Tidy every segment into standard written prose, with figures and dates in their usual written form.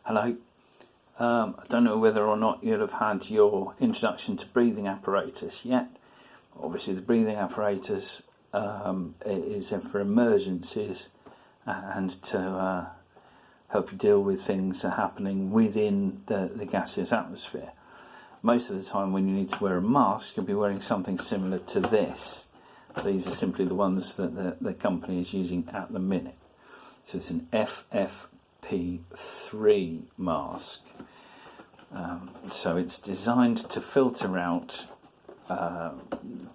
Hello. I don't know whether or not you'll have had your introduction to breathing apparatus yet. Obviously the breathing apparatus is for emergencies and to help you deal with things that are happening within the gaseous atmosphere. Most of the time when you need to wear a mask, you'll be wearing something similar to this. These are simply the ones that the company is using at the minute. So it's an FFP3 mask. So it's designed to filter out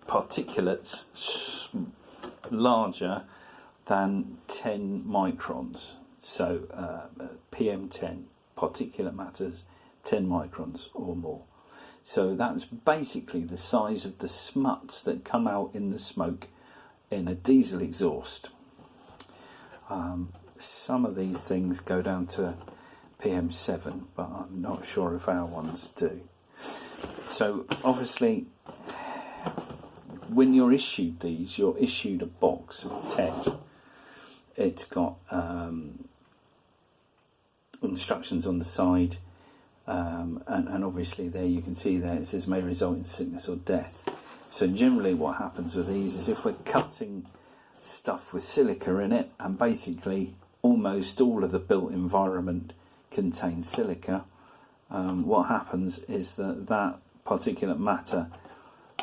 particulates larger than 10 microns. So PM10, particulate matters 10 microns or more. So that's basically the size of the smuts that come out in the smoke in a diesel exhaust. Some of these things go down to PM7, but I'm not sure if our ones do. So obviously, when you're issued these, you're issued a box of 10. It's got instructions on the side, and obviously there you can see there it says may result in sickness or death. So generally what happens with these is if we're cutting stuff with silica in it, and basically almost all of the built environment contains silica, what happens is that particulate matter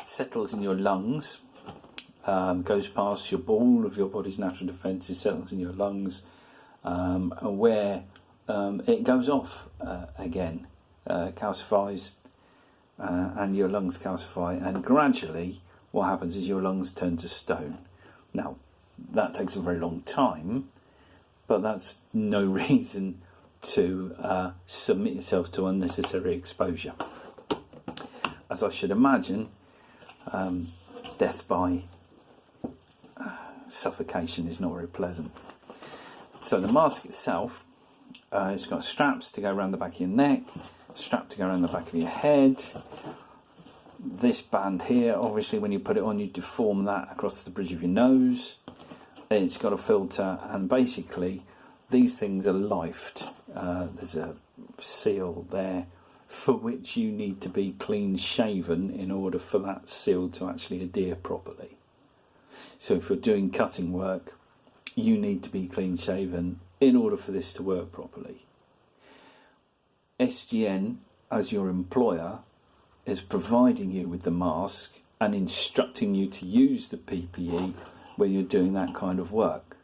settles in your lungs, goes past all of your body's natural defences, settles in your lungs, where it goes off again, calcifies, and your lungs calcify, and gradually what happens is your lungs turn to stone. Now, that takes a very long time, but that's no reason to submit yourself to unnecessary exposure. As I should imagine, death by suffocation is not very pleasant. So the mask itself, it's got straps to go around the back of your neck, strap to go around the back of your head. This band here, obviously when you put it on, you deform that across the bridge of your nose. It's got a filter, and basically these things are lifed. There's a seal there for which you need to be clean shaven in order for that seal to actually adhere properly. So if you're doing cutting work, you need to be clean shaven in order for this to work properly. SGN, as your employer, is providing you with the mask and instructing you to use the PPE where you're doing that kind of work.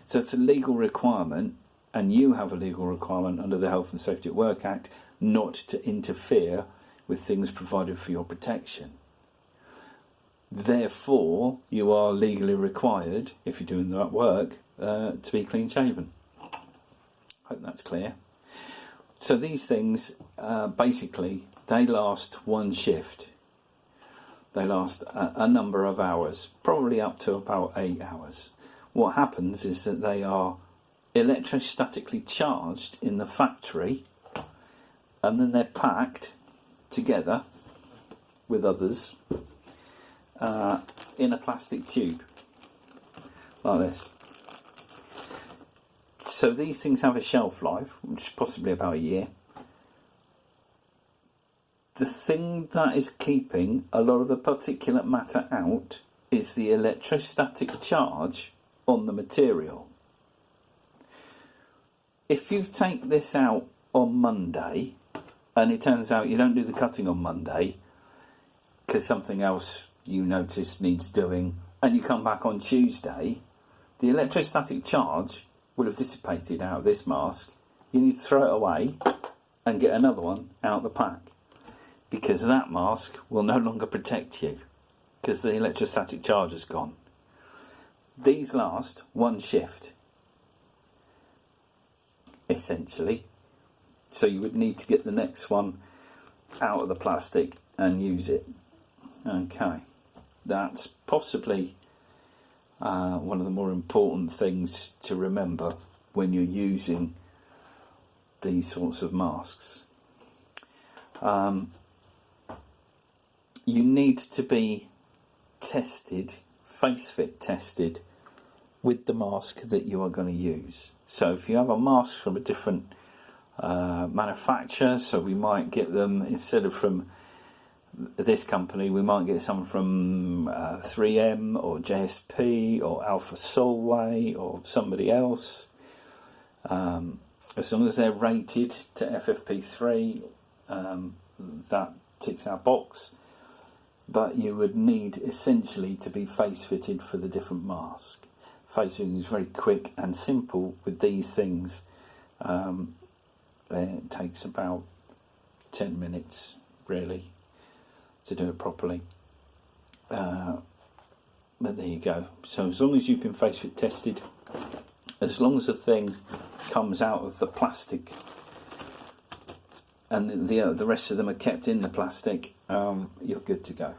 So it's a legal requirement, and you have a legal requirement under the Health and Safety at Work Act not to interfere with things provided for your protection. Therefore, you are legally required, if you're doing that work, to be clean shaven. Hope that's clear. So these things, basically, they last one shift. They last a number of hours, probably up to about 8 hours. What happens is that they are electrostatically charged in the factory, and then they're packed together with others in a plastic tube, like this. So these things have a shelf life, which is possibly about a year. The thing that is keeping a lot of the particulate matter out is the electrostatic charge on the material. If you take this out on Monday, and it turns out you don't do the cutting on Monday because something else you notice needs doing, and you come back on Tuesday, the electrostatic charge will have dissipated out of this mask. You need to throw it away and get another one out of the pack, because that mask will no longer protect you because the electrostatic charge is gone. These last one shift, essentially. So you would need to get the next one out of the plastic and use it. Okay, that's possibly one of the more important things to remember when you're using these sorts of masks. You need to be tested, face fit tested, with the mask that you are going to use. So if you have a mask from a different manufacturer, so we might get them, instead of from this company, we might get some from 3M or JSP or Alpha Solway or somebody else. As long as they're rated to FFP3, that ticks our box. But you would need essentially to be face fitted for the different mask. Face fitting is very quick and simple with these things. It takes about 10 minutes really to do it properly. But there you go. So as long as you've been face fit tested, as long as the thing comes out of the plastic and the rest of them are kept in the plastic, you're good to go.